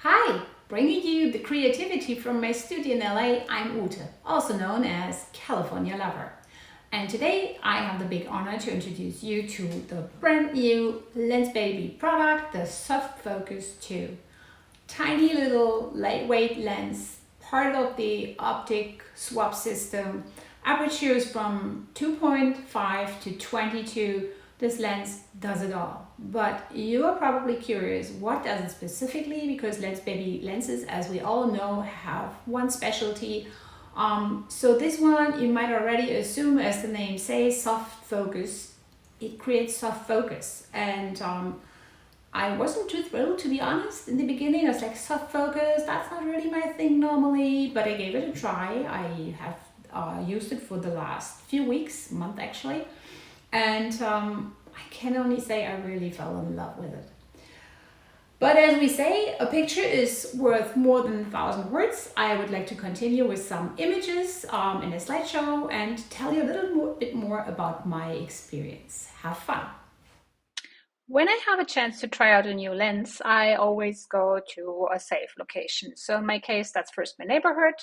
Hi, bringing you the creativity from my studio in LA, I'm Ute, also known as California Lover. And today I have the big honor to introduce you to the brand new Lens Baby product, the Soft Focus II. Tiny little lightweight lens, part of the optic swap system. Apertures from 2.5 to 22. This lens does it all. But you are probably curious, what does it specifically? Because Lens Baby lenses, as we all know, have one specialty. So this one, you might already assume, as the name says, soft focus. It creates soft focus. And I wasn't too thrilled, to be honest. In the beginning, I was like, soft focus, that's not really my thing normally, but I gave it a try. I have used it for the last few weeks, month actually, and I can only say I really fell in love with it. But as we say, a picture is worth more than 1,000 words. I would like to continue with some images in a slideshow and tell you a bit more about my experience. Have fun. When I have a chance to try out a new lens, I always go to a safe location. So in my case, that's first my neighborhood,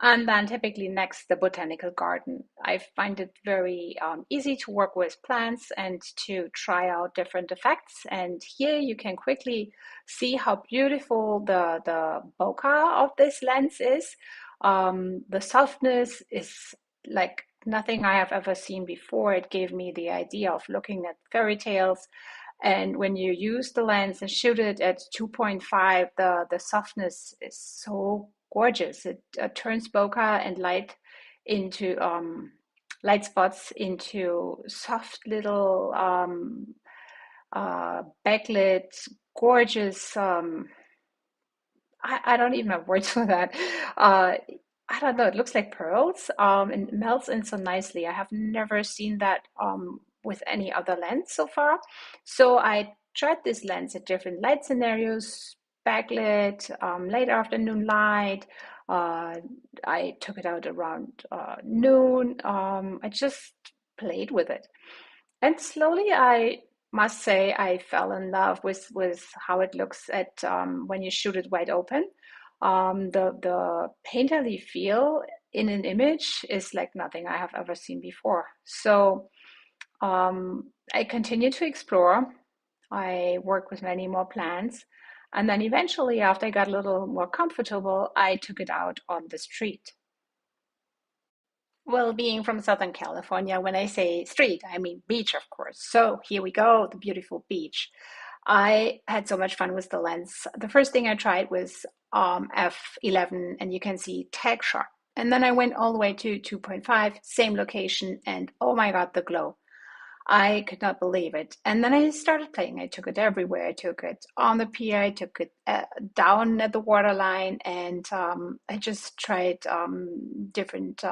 and then typically next the botanical garden. I find it very easy to work with plants and to try out different effects. And here you can quickly see how beautiful the bokeh of this lens is. The softness is like nothing I have ever seen before. It gave me the idea of looking at fairy tales, and when you use the lens and shoot it at 2.5, the softness is so gorgeous. It turns bokeh and light spots into soft little backlit, gorgeous. I don't even have words for that. I don't know. It looks like pearls, and it melts in so nicely. I have never seen that with any other lens so far. So I tried this lens at different light scenarios, backlit, late afternoon light. Uh, I took it out around noon. I just played with it. And slowly, I must say, I fell in love with how it looks at when you shoot it wide open. The painterly feel in an image is like nothing I have ever seen before. So I continue to explore. I work with many more plants. And then eventually, after I got a little more comfortable, I took it out on the street. Well, being from Southern California, when I say street, I mean beach, of course. So here we go, the beautiful beach. I had so much fun with the lens. The first thing I tried was f11, and you can see tag sharp. And then I went all the way to 2.5, same location, and oh my God, the glow. I could not believe it. And then I started playing. I took it everywhere. I took it on the pier. I took it down at the waterline, and I just tried different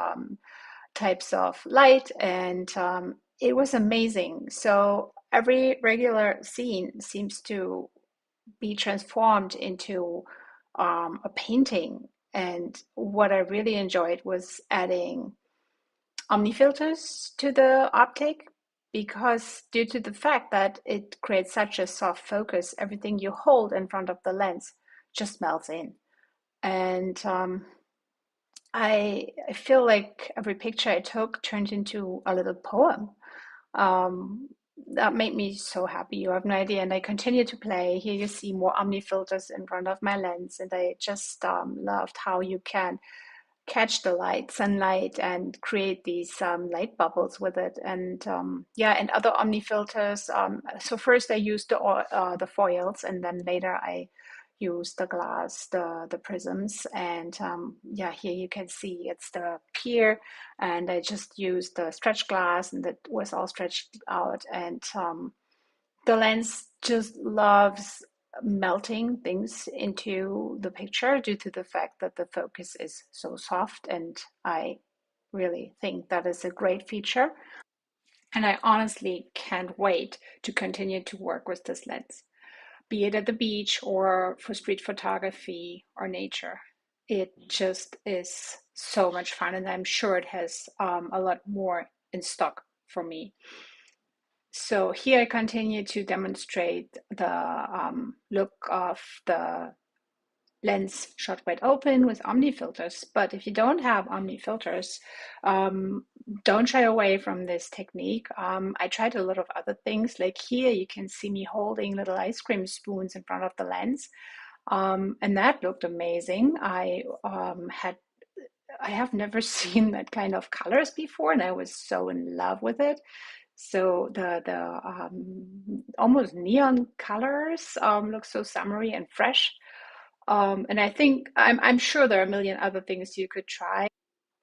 types of light, and it was amazing. So every regular scene seems to be transformed into a painting. And what I really enjoyed was adding omnifilters to the optic, because due to the fact that it creates such a soft focus, everything you hold in front of the lens just melts in. And I feel like every picture I took turned into a little poem. Um, that made me so happy. You have no idea. And I continue to play. Here you see more omni filters in front of my lens, and I just loved how you can catch the light, sunlight, and create these light bubbles with it. And yeah, and other omni filters. So first I used the foils, and then later I used the glass, the prisms. And yeah, here you can see it's the pier, and I just used the stretch glass, and that was all stretched out. And the lens just loves melting things into the picture due to the fact that the focus is so soft, and I really think that is a great feature, and I honestly can't wait to continue to work with this lens, be it at the beach or for street photography or nature. It just is so much fun, and I'm sure it has a lot more in stock for me. So here I continue to demonstrate the look of the lens shot wide open with Omni filters. But if you don't have Omni filters, don't shy away from this technique. I tried a lot of other things. Like here, you can see me holding little ice cream spoons in front of the lens, and that looked amazing. I have never seen that kind of colors before, and I was so in love with it. So the almost neon colors look so summery and fresh. And I think I'm sure there are a million other things you could try.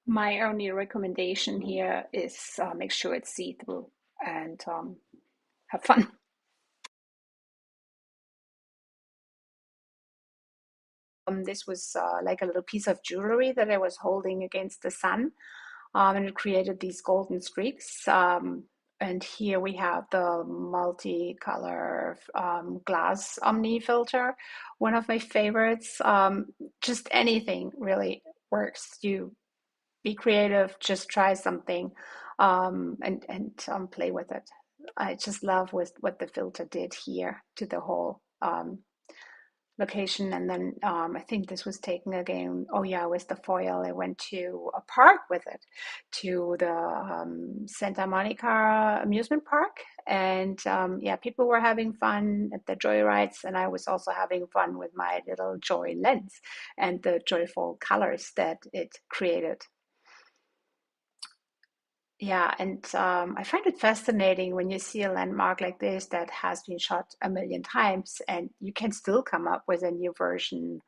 My only recommendation here is make sure it's see-through and have fun. This was like a little piece of jewelry that I was holding against the sun, and it created these golden streaks. And here we have the multicolor glass Omni filter, one of my favorites. Just anything really works. You be creative, just try something, and play with it. I just love what the filter did here to the whole location. And then I think this was taken again. Oh yeah, with the foil. I went to a park with it, to the Santa Monica amusement park, and yeah, people were having fun at the joy rides, and I was also having fun with my little joy lens and the joyful colors that it created. Yeah, and I find it fascinating when you see a landmark like this that has been shot a million times and you can still come up with a new version.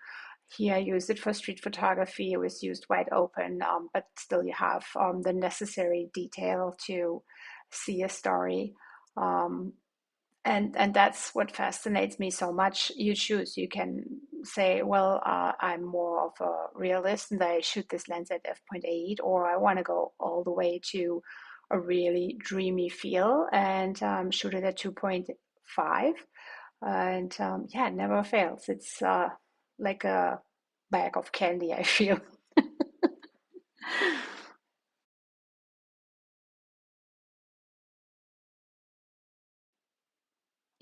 Here, I used it for street photography. It was used wide open, but still you have the necessary detail to see a story. Um, and that's what fascinates me so much. You choose. You can say, well, I'm more of a realist and I shoot this lens at f.8, or I want to go all the way to a really dreamy feel and shoot it at 2.5. And yeah, it never fails. It's like a bag of candy, I feel.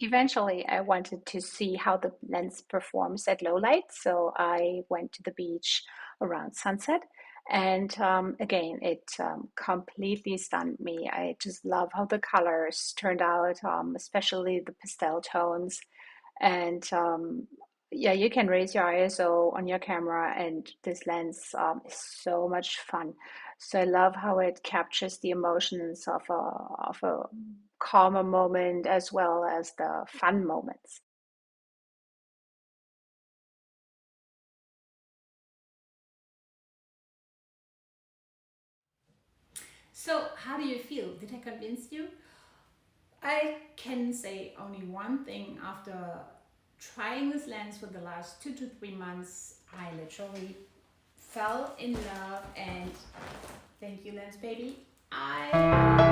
Eventually, I wanted to see how the lens performs at low light, so I went to the beach around sunset. And again, it completely stunned me. I just love how the colors turned out, especially the pastel tones. And yeah, you can raise your ISO on your camera, and this lens is so much fun. So I love how it captures the emotions of a calmer moment as well as the fun moments. So, how do you feel? Did I convince you? I can say only one thing after trying this lens for the last 2 to 3 months. I literally fell in love, and thank you, lens baby. I